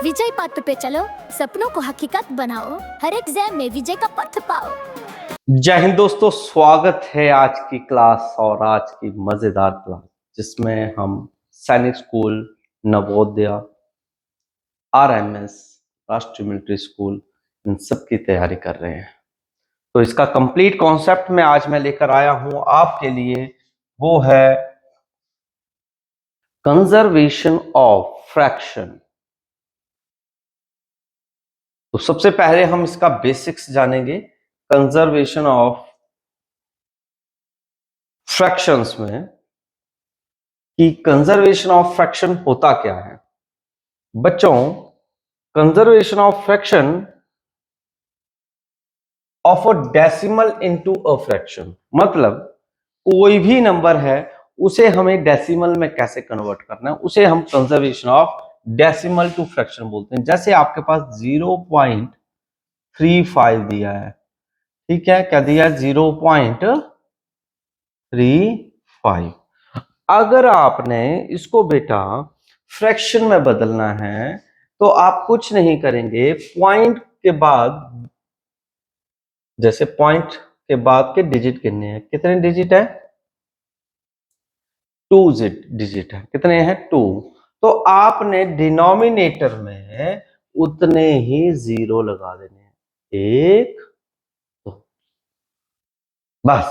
विजय पथ पे चलो, सपनों को हकीकत बनाओ, हर एग्जाम में विजय का पथ पाओ। जय हिंद दोस्तों, स्वागत है आज की क्लास और आज की मजेदार क्लास जिसमें हम सैनिक स्कूल, नवोदय, आरएमएस, राष्ट्रीय मिलिट्री स्कूल इन सब की तैयारी कर रहे हैं। तो इसका कंप्लीट कॉन्सेप्ट में आज मैं लेकर आया हूं आपके लिए, वो है कंजर्वेशन ऑफ फ्रैक्शन। तो सबसे पहले हम इसका बेसिक्स जानेंगे। कंजर्वेशन ऑफ फ्रैक्शंस में कि कंजर्वेशन ऑफ फ्रैक्शन होता क्या है। बच्चों, conservation of fraction of a decimal into a fraction, मतलब कोई भी नंबर है उसे हमें डेसिमल में कैसे कन्वर्ट करना है, उसे हम conservation of decimal to fraction बोलते हैं। जैसे आपके पास 0.35 दिया है, ठीक है, क्या दिया है? 0.35। अगर आपने इसको बेटा फ्रैक्शन में बदलना है तो आप कुछ नहीं करेंगे, पॉइंट के बाद, जैसे पॉइंट के बाद के डिजिट गिनने हैं। कितने डिजिट है? 2 डिजिट है। कितने हैं? 2। तो आपने डिनोमिनेटर में उतने ही जीरो लगा देने हैं, 1 2। बस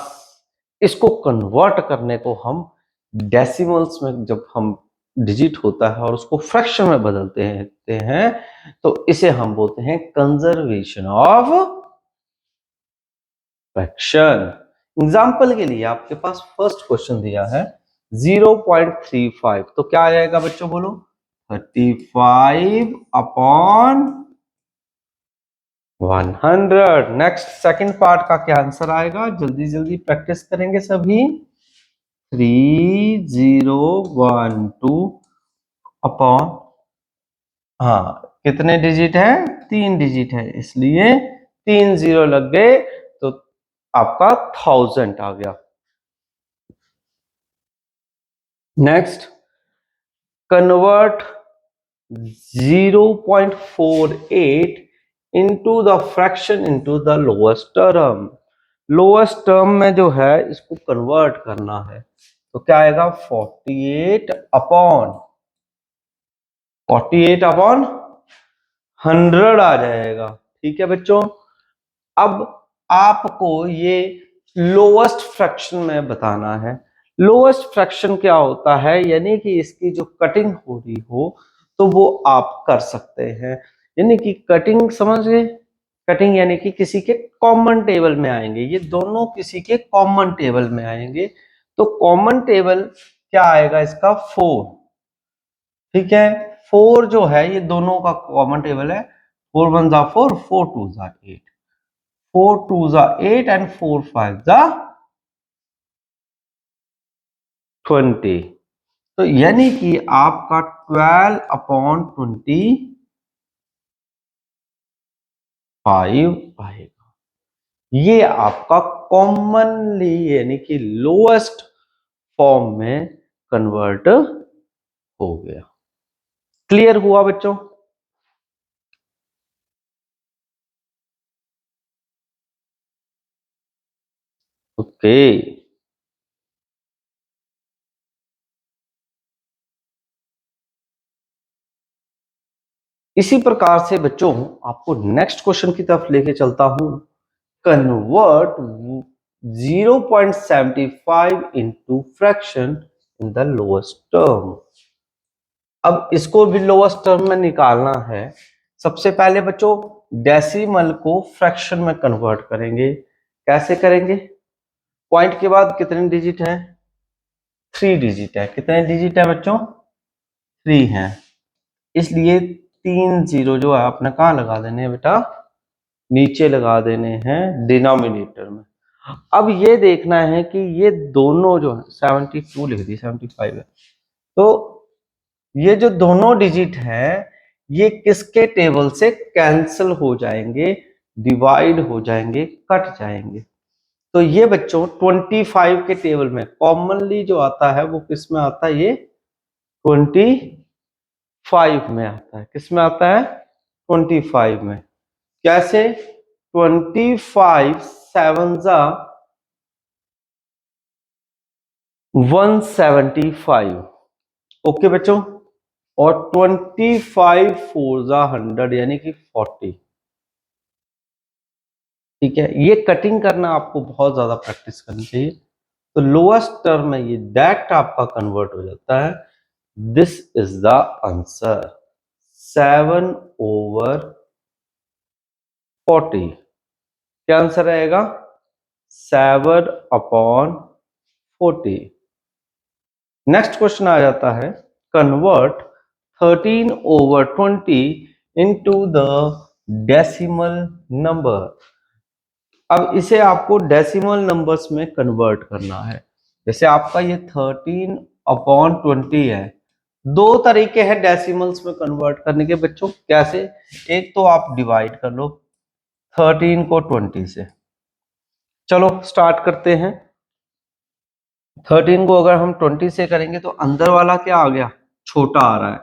इसको कन्वर्ट करने को हम डेसिमल्स में, जब हम डिजिट होता है और उसको फ्रैक्शन में बदलते हैं तो इसे हम बोलते हैं कंजर्वेशन ऑफ फ्रैक्शन। एग्जाम्पल के लिए आपके पास फर्स्ट क्वेश्चन दिया है 0.35, तो क्या आ जाएगा बच्चों? बोलो 35 अपॉन 100। नेक्स्ट सेकंड पार्ट का क्या आंसर आएगा? जल्दी जल्दी प्रैक्टिस करेंगे सभी। 3012 अपॉन, हाँ कितने डिजिट है? 3 डिजिट है, इसलिए 3 जीरो लग गए तो आपका 1000 आ गया। Next, convert 0.48 into the fraction into the lowest term। Lowest term में जो है इसको कन्वर्ट करना है तो क्या आएगा? 48 अपॉन 100 आ जाएगा। ठीक है बच्चों, अब आपको ये लोएस्ट फ्रैक्शन में बताना है। लोएस्ट फ्रैक्शन क्या होता है? यानी कि इसकी जो कटिंग हो रही हो तो वो आप कर सकते हैं। यानी कि कटिंग, समझ गए? कटिंग यानी कि किसी के कॉमन टेबल में आएंगे, ये दोनों किसी के कॉमन टेबल में आएंगे। तो कॉमन टेबल क्या आएगा इसका? 4। ठीक है, 4 जो है ये दोनों का कॉमन टेबल है। 4 1 जा 4, 4 2 जा 8, 4 2 जा 8 एंड 4 5 जा 20। तो यानी कि आपका 12 अपॉन 25 आएगा। ये आपका कॉमनली यानी कि लोएस्ट फॉर्म में कन्वर्ट हो गया। क्लियर हुआ बच्चों? ओके, इसी प्रकार से बच्चों आपको नेक्स्ट क्वेश्चन की तरफ लेके चलता हूं। Convert 0.75 into fraction in the lowest term. अब इसको भी लोएस्ट टर्म में निकालना है। सबसे पहले बच्चों डेसिमल को फ्रैक्शन में कन्वर्ट करेंगे। कैसे करेंगे? पॉइंट के बाद कितने डिजिट है? 3 डिजिट है। कितने डिजिट है बच्चों? 3 है, इसलिए 3 जीरो जो है आपने कहाँ लगा देने हैं बेटा? नीचे लगा देने हैं डिनोमिनेटर में। अब ये देखना है कि ये दोनों जो है 72 लिख दी, 75 है, तो ये जो दोनों डिजिट है ये किसके टेबल से कैंसिल हो जाएंगे, डिवाइड हो जाएंगे, कट जाएंगे। तो ये बच्चों 25 के टेबल में कॉमनली जो आता है वो किस में आता है? ये 25 5 में आता है। किस में आता है? 25 में। कैसे? 25 7 जा 175। ओके बच्चों। और 25 4 जा 100 यानी कि 40। ठीक है, ये कटिंग करना आपको बहुत ज्यादा प्रैक्टिस करनी चाहिए। तो लोएस्ट टर्म में ये डायरेक्ट आपका कन्वर्ट हो जाता है। This is the answer 7/40। क्या आंसर रहेगा? 7/40। नेक्स्ट क्वेश्चन आ जाता है, convert 13/20 into the decimal number. अब इसे आपको डेसिमल नंबर्स में कन्वर्ट करना है। जैसे आपका ये 13/20 है। दो तरीके हैं डेसिमल्स में कन्वर्ट करने के बच्चों। कैसे? एक तो आप डिवाइड कर लो 13 को 20 से। चलो स्टार्ट करते हैं। 13 को अगर हम 20 से करेंगे तो अंदर वाला क्या आ गया? छोटा आ रहा है,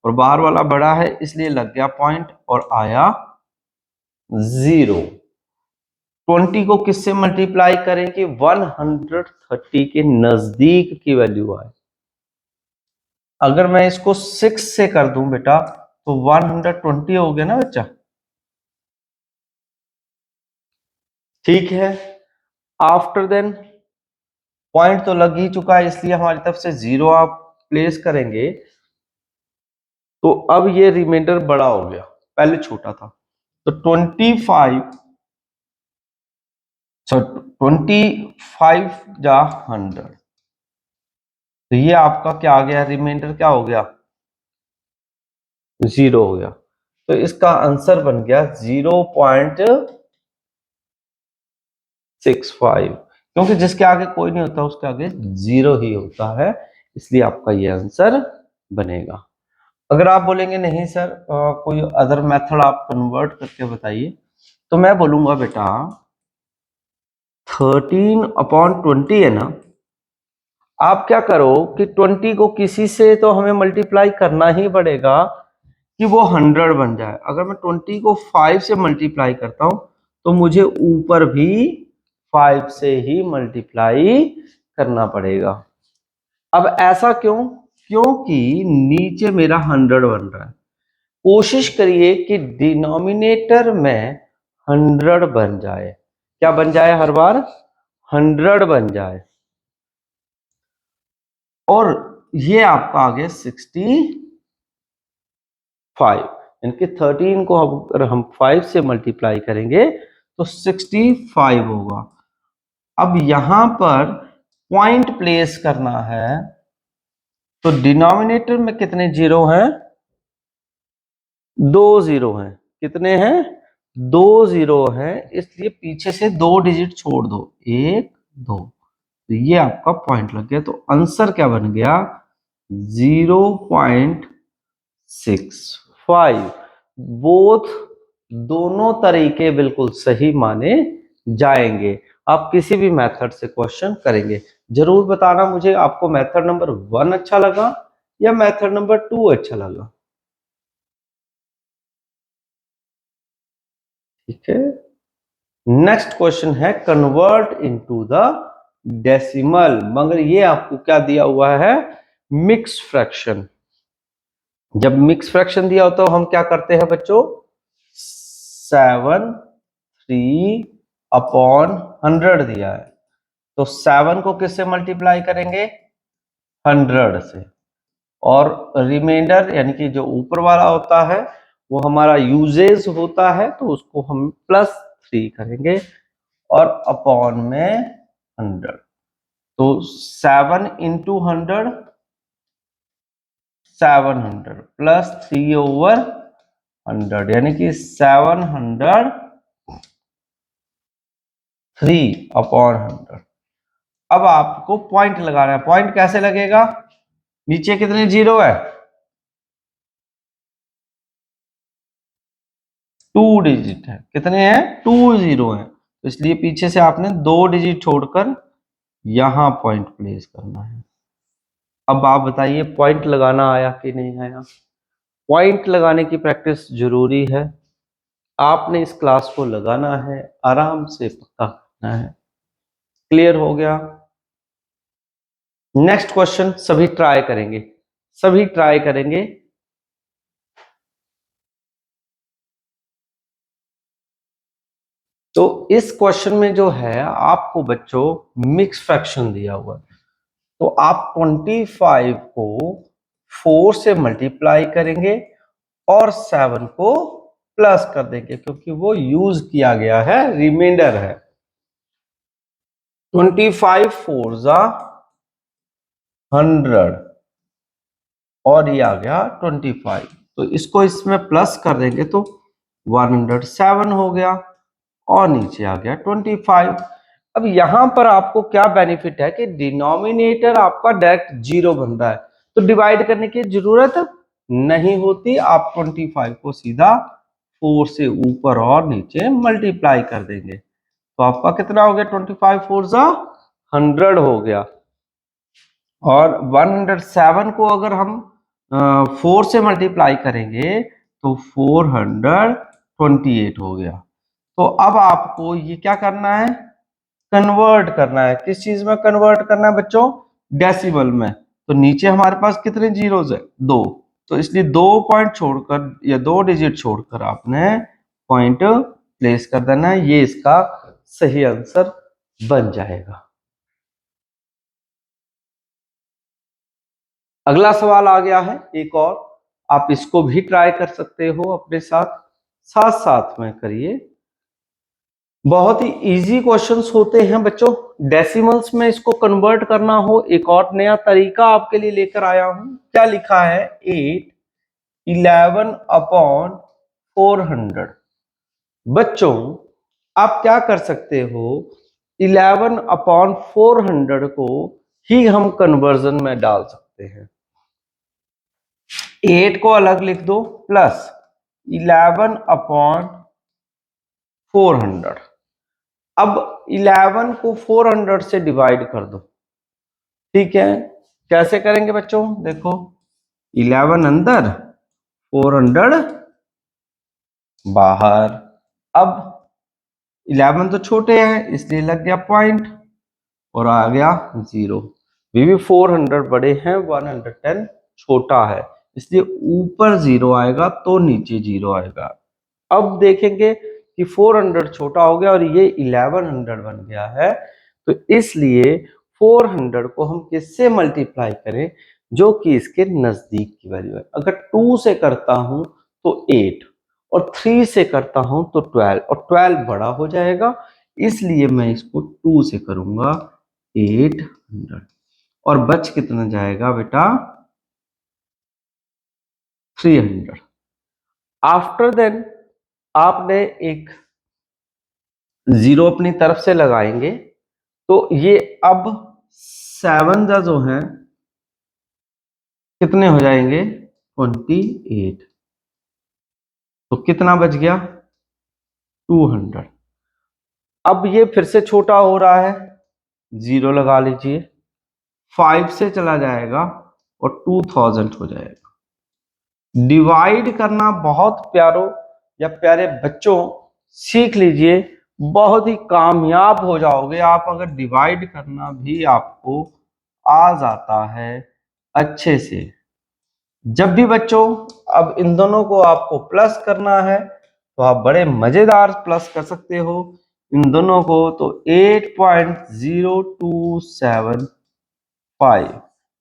और बाहर वाला बड़ा है, इसलिए लग गया पॉइंट और आया 0। 20 को किससे मल्टीप्लाई करें कि 130 के नजदीक की वैल्यू आए। अगर मैं इसको 6 से कर दूं बेटा तो 120 हो गया ना बच्चा। ठीक है, आफ्टर देन पॉइंट तो लग ही चुका है, इसलिए हमारी तरफ से 0 आप प्लेस करेंगे। तो अब ये रिमाइंडर बड़ा हो गया, पहले छोटा था। तो 25 जा 100। तो ये आपका क्या आ गया? रिमाइंडर क्या हो गया? 0 हो गया। तो इसका आंसर बन गया 0.65, क्योंकि जिसके आगे कोई नहीं होता उसके आगे 0 ही होता है, इसलिए आपका ये आंसर बनेगा। अगर आप बोलेंगे नहीं सर कोई अदर मेथड आप कन्वर्ट करके बताइए, तो मैं बोलूंगा बेटा 13/20 है ना, आप क्या करो कि 20 को किसी से तो हमें मल्टीप्लाई करना ही पड़ेगा कि वो 100 बन जाए। अगर मैं 20 को 5 से मल्टीप्लाई करता हूं तो मुझे ऊपर भी 5 से ही मल्टीप्लाई करना पड़ेगा। अब ऐसा क्यों? क्योंकि नीचे मेरा 100 बन रहा है। कोशिश करिए कि डिनोमिनेटर में 100 बन जाए। क्या बन जाए? हर बार 100 बन जाए। और ये आपका आ गया 65, यानी कि 13 को अगर हम 5 से मल्टीप्लाई करेंगे तो 65 होगा। अब यहां पर पॉइंट प्लेस करना है, तो डिनोमिनेटर में कितने जीरो हैं? 2 जीरो हैं। कितने हैं? 2 जीरो हैं, इसलिए पीछे से 2 डिजिट छोड़ दो, 1 2। तो ये आपका पॉइंट लग गया। तो आंसर क्या बन गया? 0.65। बोथ दोनों तरीके बिल्कुल सही माने जाएंगे। आप किसी भी मेथड से क्वेश्चन करेंगे, जरूर बताना मुझे आपको मेथड नंबर 1 अच्छा लगा या मेथड नंबर 2 अच्छा लगा। ठीक है, नेक्स्ट क्वेश्चन है कन्वर्ट इनटू द डेसिमल, मगर ये आपको क्या दिया हुआ है? Mix fraction. जब मिक्स फ्रैक्शन दिया होता है तो हम क्या करते हैं बच्चों? 7/3/100 दिया है, तो 7 को किससे मल्टीप्लाई करेंगे? 100 से। और रिमाइंडर यानी कि जो ऊपर वाला होता है वो हमारा यूजेज होता है, तो उसको हम +3 करेंगे और अपॉन में 100। तो 7/100 700 +3/100 यानी कि 703/100। अब आपको पॉइंट लगाना है। पॉइंट कैसे लगेगा? नीचे कितने जीरो है? 2 डिजिट है। कितने हैं? 2 जीरो है, तो इसलिए पीछे से आपने 2 डिजिट छोड़कर यहां पॉइंट प्लेस करना है। अब आप बताइए पॉइंट लगाना आया कि नहीं आया? पॉइंट लगाने की प्रैक्टिस जरूरी है। आपने इस क्लास को लगाना है, आराम से पक्का करना है। क्लियर हो गया? नेक्स्ट क्वेश्चन सभी ट्राई करेंगे, सभी ट्राई करेंगे। तो इस क्वेश्चन में जो है आपको बच्चों मिक्स फ्रैक्शन दिया हुआ है, तो आप 25 को 4 से मल्टीप्लाई करेंगे और 7 को प्लस कर देंगे, क्योंकि वो यूज किया गया है, रिमाइंडर है। 25 4 जा 100 और ये आ गया 25, तो इसको इसमें प्लस कर देंगे तो 107 हो गया और नीचे आ गया 25। अब यहां पर आपको क्या बेनिफिट है कि डिनोमिनेटर आपका डायरेक्ट 0 बन रहा है, तो डिवाइड करने की जरूरत नहीं होती। आप 25 को सीधा 4 से ऊपर और नीचे मल्टीप्लाई कर देंगे, तो आपका कितना हो गया? 25 4 जा 100 हो गया। और 107 को अगर हम 4 से मल्टीप्लाई करेंगे तो 428 हो गया। तो अब आपको ये क्या करना है? कन्वर्ट करना है। किस चीज में कन्वर्ट करना है बच्चों? डेसिमल में। तो नीचे हमारे पास कितने जीरोस है? 2, तो इसलिए 2 पॉइंट छोड़कर या 2 डिजिट छोड़कर आपने पॉइंट प्लेस कर देना है। ये इसका सही आंसर बन जाएगा। अगला सवाल आ गया है एक और, आप इसको भी ट्राई कर सकते हो अपने साथ, साथ साथ में करिए। बहुत ही इजी क्वेश्चंस होते हैं बच्चों। डेसिमल्स में इसको कन्वर्ट करना हो, एक और नया तरीका आपके लिए लेकर आया हूं। क्या लिखा है? 8 11 अपॉन 400। बच्चों आप क्या कर सकते हो, 11 अपॉन 400 को ही हम कन्वर्जन में डाल सकते हैं। 8 को अलग लिख दो प्लस 11 अपॉन 400। अब 11 को 400 से डिवाइड कर दो, ठीक है? कैसे करेंगे बच्चों? देखो 11 अंदर 400 बाहर। अब 11 तो छोटे हैं इसलिए लग गया पॉइंट और आ गया 0। भी 400 बड़े हैं, 110 छोटा है, इसलिए ऊपर 0 आएगा तो नीचे 0 आएगा। अब देखेंगे कि 400 छोटा हो गया और ये 1100 बन गया है, तो इसलिए 400 को हम किससे मल्टीप्लाई करें जो कि इसके नजदीक की वैल्यू है। अगर 2 से करता हूं तो 8 और 3 से करता हूं तो 12, और 12 बड़ा हो जाएगा, इसलिए मैं इसको 2 से करूंगा 800। और बच कितना जाएगा बेटा? 300। आफ्टर देन आपने एक 0 अपनी तरफ से लगाएंगे, तो ये अब 7 जो है कितने हो जाएंगे? 28। तो कितना बच गया? 200। अब ये फिर से छोटा हो रहा है, 0 लगा लीजिए, 5 से चला जाएगा और 2000 हो जाएगा। डिवाइड करना बहुत प्यारो या प्यारे बच्चों सीख लीजिए, बहुत ही कामयाब हो जाओगे आप अगर डिवाइड करना भी आपको आ जाता है अच्छे से। जब भी बच्चों अब इन दोनों को आपको प्लस करना है तो आप बड़े मजेदार प्लस कर सकते हो इन दोनों को, तो 8.0275,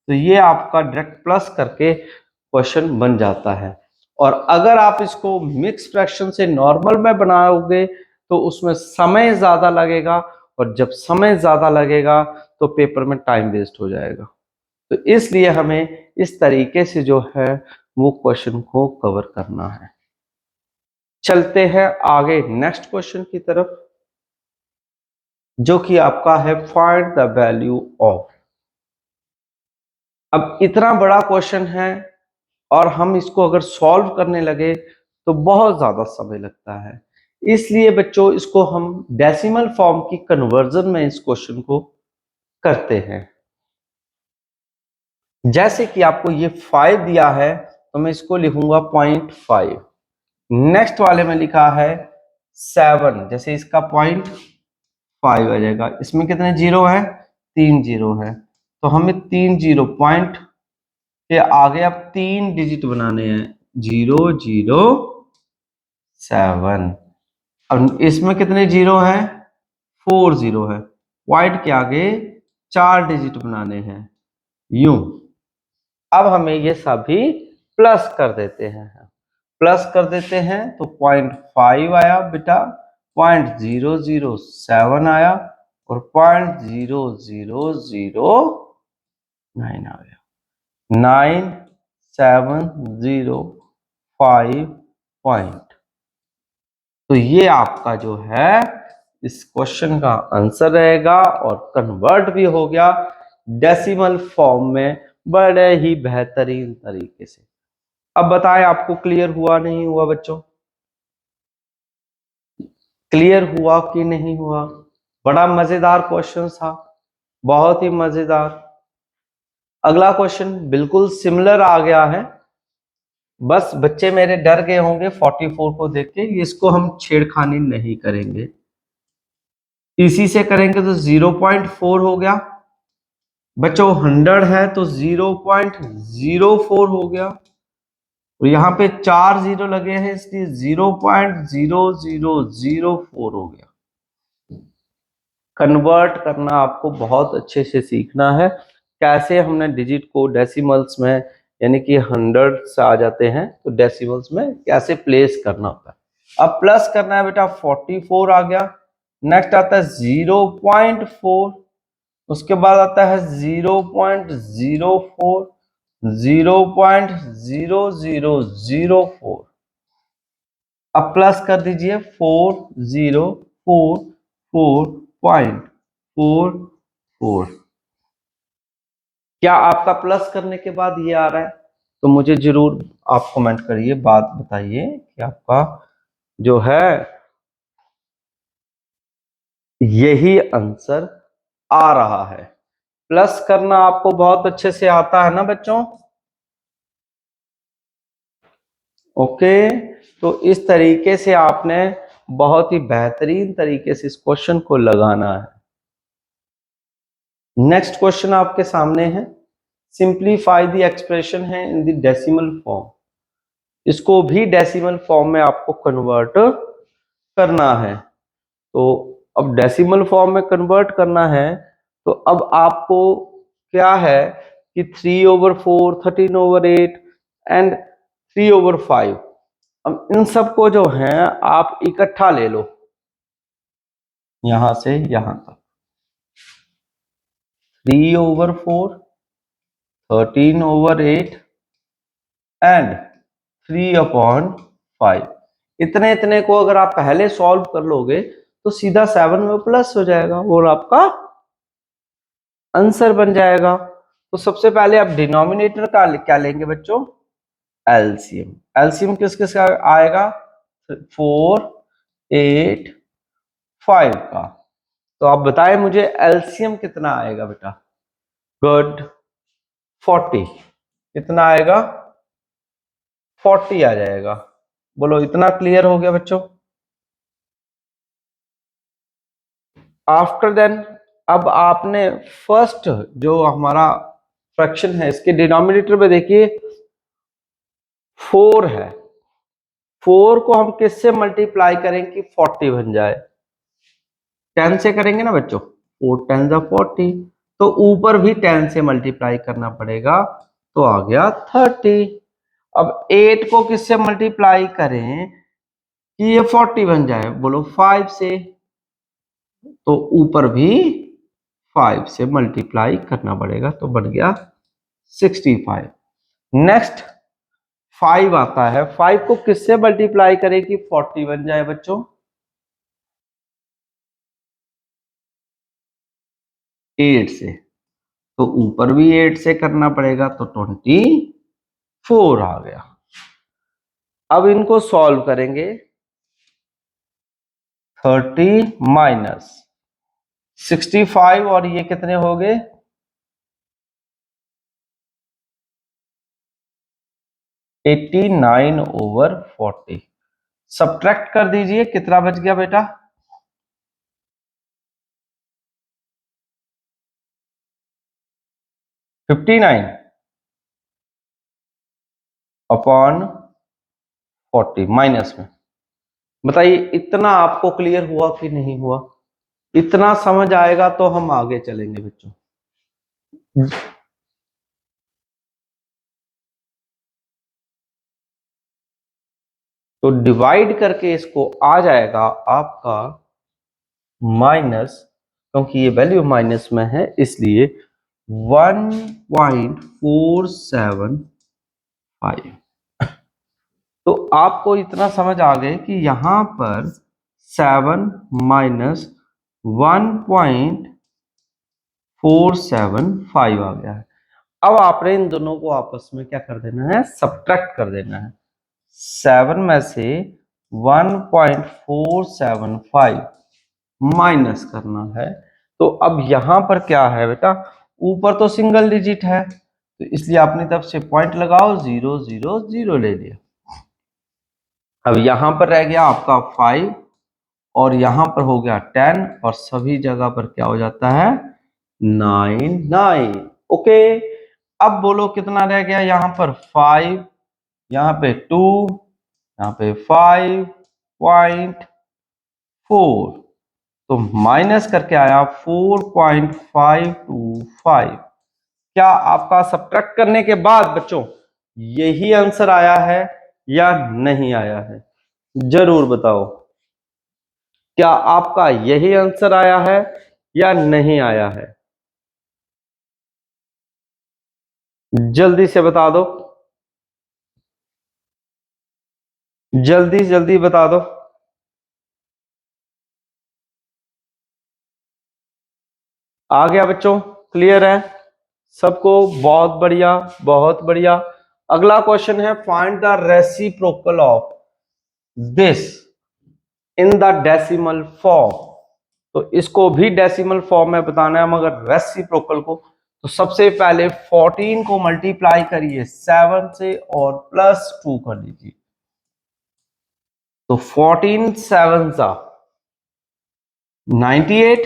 तो ये आपका डायरेक्ट प्लस करके क्वेश्चन बन जाता है। और अगर आप इसको मिक्स फ्रैक्शन से नॉर्मल में बनाओगे तो उसमें समय ज्यादा लगेगा, और जब समय ज्यादा लगेगा तो पेपर में टाइम वेस्ट हो जाएगा। तो इसलिए हमें इस तरीके से जो है वो क्वेश्चन को कवर करना है। चलते हैं आगे नेक्स्ट क्वेश्चन की तरफ, जो कि आपका है फाइंड द वैल्यू ऑफ। अब इतना बड़ा क्वेश्चन है और हम इसको अगर सॉल्व करने लगे तो बहुत ज्यादा समय लगता है, इसलिए बच्चों इसको हम डेसिमल फॉर्म की कन्वर्जन में इस क्वेश्चन को करते हैं। जैसे कि आपको ये 5 दिया है तो मैं इसको लिखूंगा 0.5। नेक्स्ट वाले में लिखा है 7, जैसे इसका 0.5 आ जाएगा। इसमें कितने जीरो है? 3 जीरो है, तो हमें 3 जीरो पॉइंट के आगे अब 3 डिजिट बनाने हैं, 0 0 7। अब इसमें कितने जीरो है? 4 जीरो है। पॉइंट के आगे 4 डिजिट बनाने हैं, यूं। अब हमें ये सभी प्लस कर देते हैं, प्लस कर देते हैं तो 0.5 आया बेटा, 0.007 आया और 0.0009 आ गया, 9705 पॉइंट। तो ये आपका जो है इस क्वेश्चन का आंसर रहेगा और कन्वर्ट भी हो गया डेसिमल फॉर्म में बड़े ही बेहतरीन तरीके से। अब बताएं आपको क्लियर हुआ नहीं हुआ बच्चों? क्लियर हुआ कि नहीं हुआ? बड़ा मजेदार क्वेश्चन था, बहुत ही मजेदार। अगला क्वेश्चन बिल्कुल सिमिलर आ गया है, बस बच्चे मेरे डर गए होंगे 44 को देख के। इसको हम छेड़खानी नहीं करेंगे, इसी से करेंगे तो 0.4 हो गया बच्चों। 100 है तो 0.04 हो गया और यहाँ पे 4 जीरो लगे हैं इसलिए 0.0004 हो गया। कन्वर्ट करना आपको बहुत अच्छे से सीखना है, कैसे हमने डिजिट को डेसिमल्स में, यानी कि 100 से आ जाते हैं तो डेसिमल्स में कैसे प्लेस करना होता है। अब प्लस करना है बेटा, 44 आ गया। नेक्स्ट आता है 0.4, उसके बाद आता है 0.04, 0.0004। अब प्लस कर दीजिए 4044.44। क्या आपका प्लस करने के बाद ये आ रहा है? तो मुझे जरूर आप कमेंट करिए, बात बताइए कि आपका जो है यही आंसर आ रहा है। प्लस करना आपको बहुत अच्छे से आता है ना बच्चों? ओके, तो इस तरीके से आपने बहुत ही बेहतरीन तरीके से इस क्वेश्चन को लगाना है। नेक्स्ट क्वेश्चन आपके सामने है, सिंप्लीफाई द एक्सप्रेशन है इन द डेसिमल फॉर्म। इसको भी डेसिमल फॉर्म में आपको कन्वर्ट करना है। तो अब डेसिमल फॉर्म में कन्वर्ट करना है तो अब आपको क्या है कि 3/4, 13/8 एंड 3/5, अब इन सबको जो है आप इकट्ठा ले लो, यहां से यहां तक। 3/4, 13/8 एंड 3/5, इतने इतने को अगर आप पहले सॉल्व कर लोगे तो सीधा 7 में प्लस हो जाएगा और आपका आंसर बन जाएगा। तो सबसे पहले आप डिनोमिनेटर का क्या लेंगे बच्चों? एलसीएम। एलसीएम किस किस का आएगा? 4, 8, 5 का। तो आप बताएं मुझे एलसीएम कितना आएगा बेटा? गुड, 40। कितना आएगा? 40 आ जाएगा। बोलो, इतना क्लियर हो गया बच्चों? आफ्टर देन अब आपने फर्स्ट जो हमारा फ्रैक्शन है इसके डिनोमिनेटर में देखिए 4 है। 4 को हम किससे मल्टीप्लाई करें कि 40 बन जाए? 10 से करेंगे ना बच्चों, 4 10 जा 40, तो ऊपर भी 10 से मल्टीप्लाई करना पड़ेगा, तो आ गया 30। अब 8 को किससे मल्टीप्लाई करें कि ये 40 बन जाए? बोलो 5 से, तो ऊपर भी 5 से मल्टीप्लाई करना पड़ेगा, तो बन गया 65। नेक्स्ट 5 आता है, 5 को किससे मल्टीप्लाई करें कि 40 बन जाए बच्चों? 8 से, तो ऊपर भी 8 से करना पड़ेगा, तो 24 आ गया। अब इनको सॉल्व करेंगे, 30 माइनस 65 और ये कितने हो गए? 8 89/40। सब्ट्रैक्ट कर दीजिए, कितना बच गया बेटा? 59/40 माइनस में। बताइए इतना आपको क्लियर हुआ कि नहीं हुआ? इतना समझ आएगा तो हम आगे चलेंगे बच्चों। तो डिवाइड करके इसको आ जाएगा आपका माइनस, क्योंकि ये वैल्यू माइनस में है इसलिए 1.475। तो आपको इतना समझ आ गए कि यहां पर 7 माइनस 1.475 आ गया है। अब आपने इन दोनों को आपस में क्या कर देना है? सब्ट्रैक्ट कर देना है। 7 में से 1.475 माइनस करना है। तो अब यहां पर क्या है बेटा? ऊपर तो सिंगल डिजिट है, तो इसलिए अपनी तरफ से पॉइंट लगाओ, 0 0 0 ले लिया। अब यहां पर रह गया आपका 5 और यहां पर हो गया 10 और सभी जगह पर क्या हो जाता है? 9 9। ओके, अब बोलो कितना रह गया? यहां पर 5, यहां पे 2, यहां पे 5.4, तो माइनस करके आया 4.525। क्या आपका सब्ट्रैक्ट करने के बाद बच्चों यही आंसर आया है या नहीं आया है? जरूर बताओ, क्या आपका यही आंसर आया है या नहीं आया है? जल्दी से बता दो, जल्दी जल्दी बता दो। आ गया बच्चों? क्लियर है सबको? बहुत बढ़िया, बहुत बढ़िया। अगला क्वेश्चन है, find the reciprocal of this in the decimal form. तो इसको भी डेसिमल फॉर्म में बताना है, मगर रेसिप्रोकल को तो सबसे पहले 14 को मल्टीप्लाई करिए 7 से और +2 कर दीजिए। तो 14 7 सा 98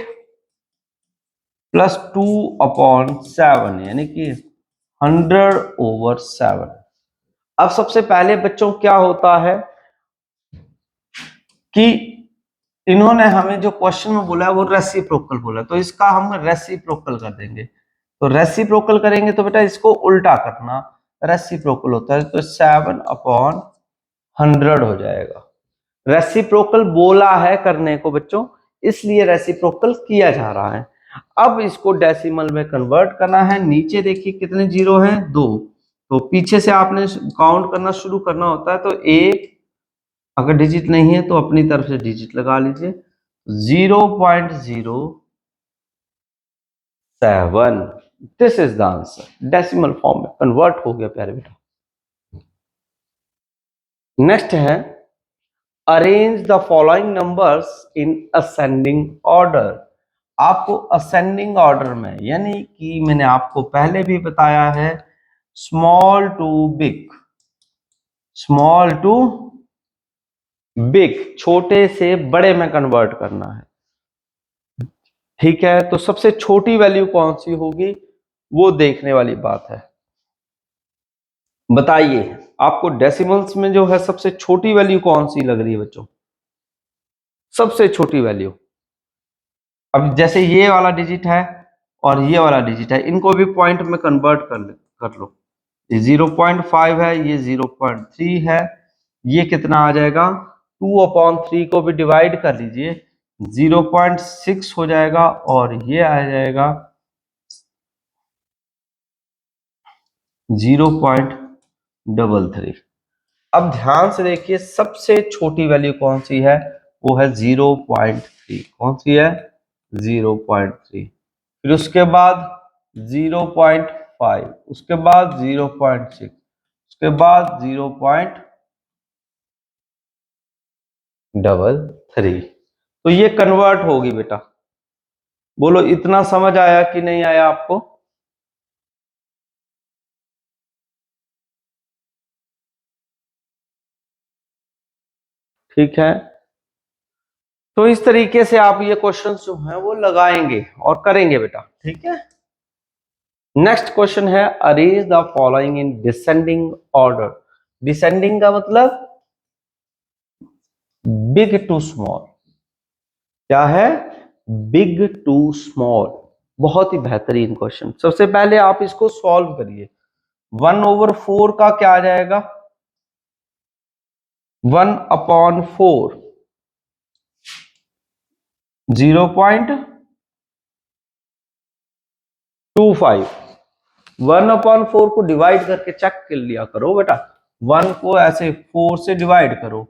+2/7 यानी कि 100/7। अब सबसे पहले बच्चों क्या होता है कि इन्होंने हमें जो क्वेश्चन में बोला है वो रेसिप्रोकल बोला, तो इसका हम रेसिप्रोकल कर देंगे। तो रेसिप्रोकल करेंगे तो बेटा इसको उल्टा करना, रेसिप्रोकल होता है तो 7/100 हो जाएगा। रेसिप्रोकल बोला है करने को बच्चों, इसलिए रेसिप्रोकल किया जा रहा है। अब इसको डेसिमल में कन्वर्ट करना है। नीचे देखिए कितने जीरो हैं? 2। तो पीछे से आपने काउंट करना शुरू करना होता है, तो एक अगर डिजिट नहीं है तो अपनी तरफ से डिजिट लगा लीजिए। 0.07, this is the answer. Decimal form में कन्वर्ट हो गया प्यारे बेटा। नेक्स्ट है, arrange the following numbers in ascending order. आपको असेंडिंग ऑर्डर में, यानी कि मैंने आपको पहले भी बताया है, small to big, small to big, छोटे से बड़े में कन्वर्ट करना है। ठीक है, तो सबसे छोटी वैल्यू कौन सी होगी वो देखने वाली बात है। बताइए आपको डेसिमल्स में जो है सबसे छोटी वैल्यू कौन सी लग रही है बच्चों? सबसे छोटी वैल्यू, अब जैसे ये वाला डिजिट है और ये वाला डिजिट है, इनको भी पॉइंट में कन्वर्ट कर लो। ये 0.5 है, ये 0.3 है, ये कितना आ जाएगा? 2/3 को भी डिवाइड कर लीजिए, 0.6 हो जाएगा और ये आ जाएगा 0.33। अब ध्यान से देखिए सबसे छोटी वैल्यू कौन सी है? वो है 0.3। कौन सी है? 0.3। फिर उसके बाद 0.5, उसके बाद 0.6, उसके बाद 0.33। तो ये कन्वर्ट होगी बेटा। बोलो इतना समझ आया कि नहीं आया आपको? ठीक है, तो इस तरीके से आप ये क्वेश्चन जो है वो लगाएंगे और करेंगे बेटा। ठीक है, नेक्स्ट क्वेश्चन है arrange the following in descending order. Descending का मतलब बिग टू स्मॉल। क्या है? Big to small. बहुत ही बेहतरीन क्वेश्चन। सबसे पहले आप इसको सॉल्व करिए। 1/4 का क्या आ जाएगा? 1/4 0.25। 1/4 को डिवाइड करके चेक कर लिया करो बेटा। 1 को ऐसे 4 से डिवाइड करो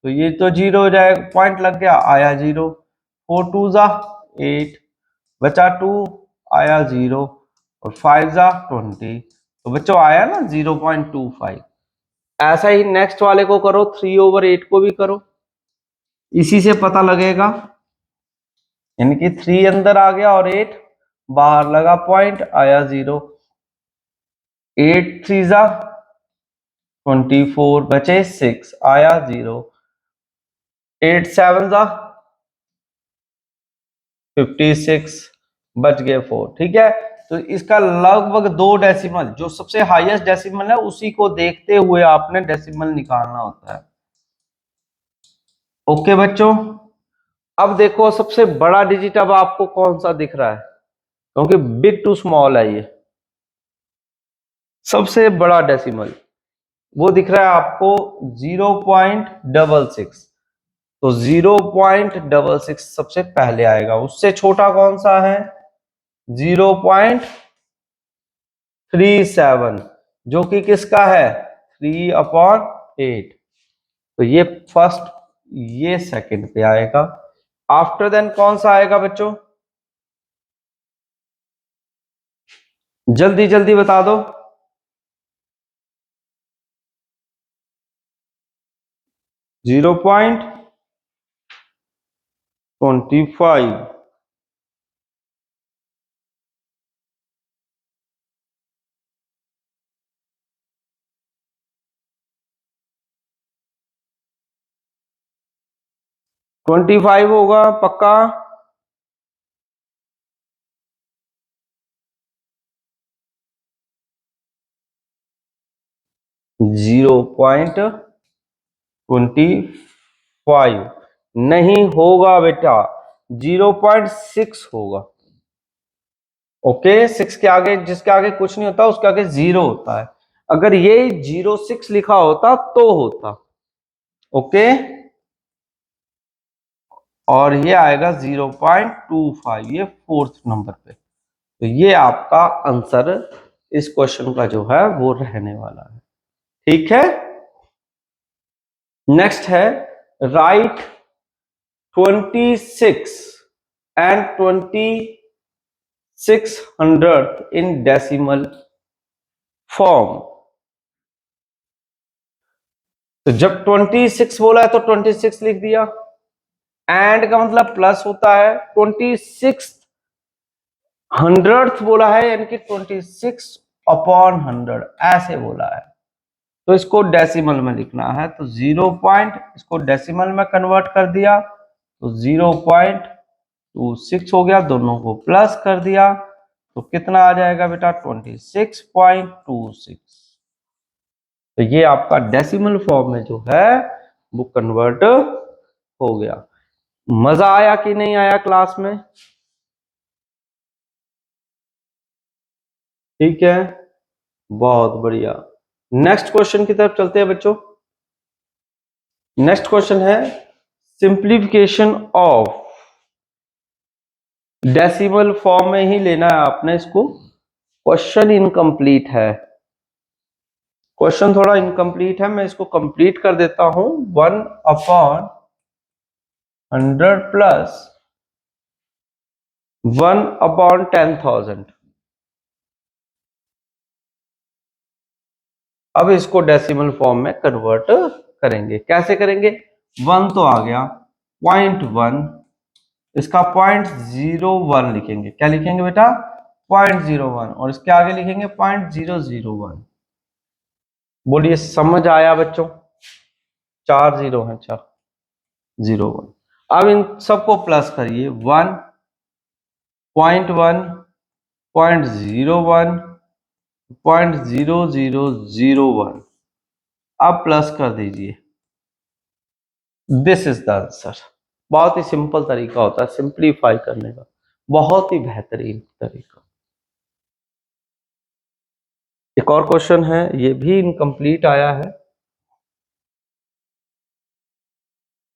तो ये तो 0 हो जाएगा, पॉइंट लग गया, आया 0। 4 2 जा 8, बचा 2, आया 0, और 5 जा 20, तो बच्चों आया ना 0.25। ऐसा ही नेक्स्ट वाले को करो, 3/8 को भी करो, इसी से पता लगेगा। यानी कि 3 अंदर आ गया और 8 बाहर लगा, पॉइंट आया 0। 8 3 जा 24, बचे 6, आया 0। 8 7 जा 56, बच गए 4। ठीक है, तो इसका लगभग 2 डेसिमल, जो सबसे हाईएस्ट डेसिमल है उसी को देखते हुए आपने डेसिमल निकालना होता है। ओके बच्चों, अब देखो सबसे बड़ा डिजिट अब आपको कौन सा दिख रहा है, क्योंकि बिग टू स्मॉल है ये। सबसे बड़ा डेसिमल वो दिख रहा है आपको 0.66। तो 0.66 सबसे पहले आएगा। उससे छोटा कौन सा है? 0.37, जो कि किसका है? 3/8। तो ये फर्स्ट, ये सेकंड पे आएगा। आफ्टर देन कौन सा आएगा बच्चों? जल्दी जल्दी बता दो। 0.25। 25 होगा पक्का? 0.25 नहीं होगा बेटा, 0.6 होगा। ओके, 6 के आगे, जिसके आगे कुछ नहीं होता उसके आगे 0 होता है। अगर ये 0.6 लिखा होता तो होता। ओके, और ये आएगा 0.25, ये फोर्थ नंबर पे। तो ये आपका आंसर इस क्वेश्चन का जो है वो रहने वाला है। ठीक है, नेक्स्ट है right 26 and 2600 in decimal form. तो जब 26 बोला है तो 26 लिख दिया। एंड का मतलब प्लस होता है। 2600th बोला है, यानी कि 26/100 ऐसे बोला है। तो इसको डेसिमल में लिखना है, तो 0 पॉइंट, इसको डेसिमल में कन्वर्ट कर दिया तो 0.26 हो गया। दोनों को प्लस कर दिया तो कितना आ जाएगा बेटा? 26.26। तो ये आपका डेसिमल फॉर्म में जो है वो कन्वर्ट हो गया। मजा आया कि नहीं आया क्लास में? ठीक है, बहुत बढ़िया। नेक्स्ट क्वेश्चन की तरफ चलते हैं बच्चों। नेक्स्ट क्वेश्चन है सिंप्लीफिकेशन ऑफ। डेसिमल फॉर्म में ही लेना है आपने इसको। क्वेश्चन इनकम्प्लीट है, क्वेश्चन थोड़ा इनकम्प्लीट है, मैं इसको कंप्लीट कर देता हूं। 1/100 प्लस 1/10,000। अब इसको डेसिमल फॉर्म में कन्वर्ट करेंगे। कैसे करेंगे? 1 तो आ गया, 0.1, इसका 0.01 लिखेंगे। क्या लिखेंगे बेटा? 0.01, और इसके आगे लिखेंगे 0.001। बोलिए समझ आया बच्चों? 4 0 है। अच्छा, 0.01। अब इन सबको प्लस करिए, 1.1, 0.01, 0.0001, अब प्लस कर दीजिए। This is the answer. बहुत ही सिंपल तरीका होता है सिंप्लीफाई करने का, बहुत ही बेहतरीन तरीका। एक और क्वेश्चन है, ये भी इनकम्प्लीट आया है,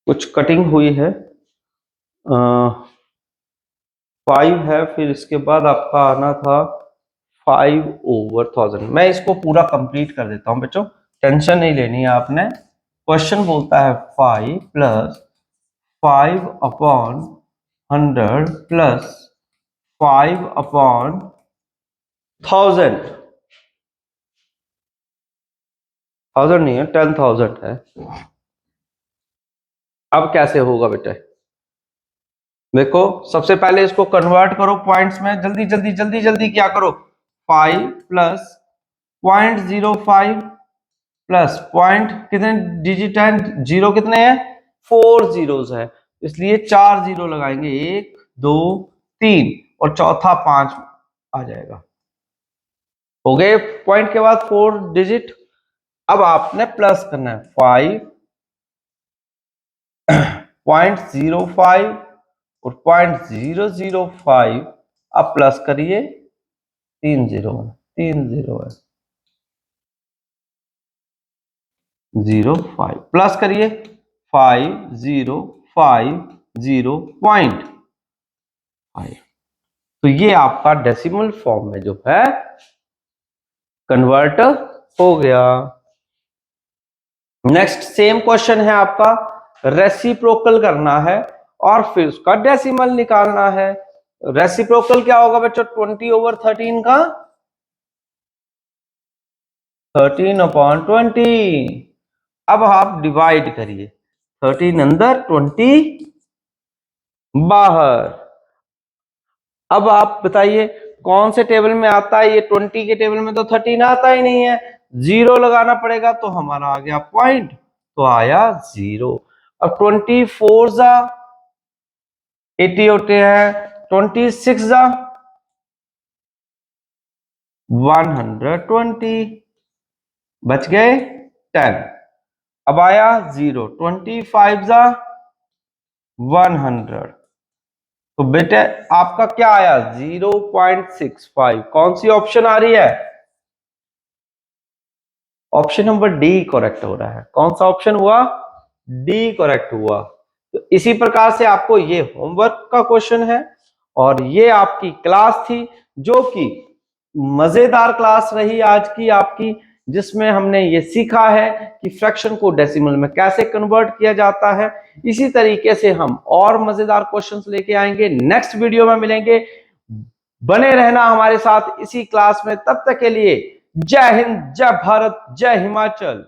कुछ कटिंग हुई है। 5 है, फिर इसके बाद आपका आना था 5/1000। मैं इसको पूरा कंप्लीट कर देता हूं बच्चों, टेंशन नहीं लेनी है आपने। क्वेश्चन बोलता है 5 + 5/100 + 5/1000, 1000 नहीं है, 10,000 है। अब कैसे होगा बेटा, देखो सबसे पहले इसको कन्वर्ट करो पॉइंट्स में, जल्दी जल्दी जल्दी जल्दी क्या करो, 5 + 0.05 प्लस पॉइंट, कितने डिजिट है, जीरो कितने हैं, 4 जीरोस है, इसलिए 4 जीरो लगाएंगे, 1 2 3 और चौथा 5 आ जाएगा। हो गए पॉइंट के बाद 4 डिजिट। अब आपने प्लस करना है 5.05 और 0.005, अब प्लस करिए, 3 जीरो है, 0.05 प्लस करिए 5050.5। तो ये आपका डेसिमल फॉर्म में जो है कन्वर्ट हो गया। नेक्स्ट सेम क्वेश्चन है आपका, रेसिप्रोकल करना है और फिर उसका डेसिमल निकालना है। रेसिप्रोकल क्या होगा बच्चों, 20/13 का 13/20। अब आप डिवाइड करिए, 13 अंदर 20 बाहर। अब आप बताइए कौन से टेबल में आता है, ये 20 के टेबल में तो 13 आता ही नहीं है, जीरो लगाना पड़ेगा, तो हमारा आ गया पॉइंट, तो आया 0। अब 24 जा 80 होते हैं, 26 जा 120, बच गए 10। अब आया 0, 25 जा 100, तो बेटे आपका क्या आया 0.65। कौन सी ऑप्शन आ रही है, ऑप्शन नंबर डी करेक्ट हो रहा है। कौन सा ऑप्शन हुआ, डी करेक्ट हुआ। तो इसी प्रकार से आपको ये होमवर्क का क्वेश्चन है और ये आपकी क्लास थी, जो कि मजेदार क्लास रही आज की आपकी, जिसमें हमने ये सीखा है कि फ्रैक्शन को डेसिमल में कैसे कन्वर्ट किया जाता है। इसी तरीके से हम और मजेदार क्वेश्चंस लेके आएंगे, नेक्स्ट वीडियो में मिलेंगे। बने रहना हमारे साथ इसी क्लास में, तब तक के लिए जय हिंद, जय भारत, जय हिमाचल।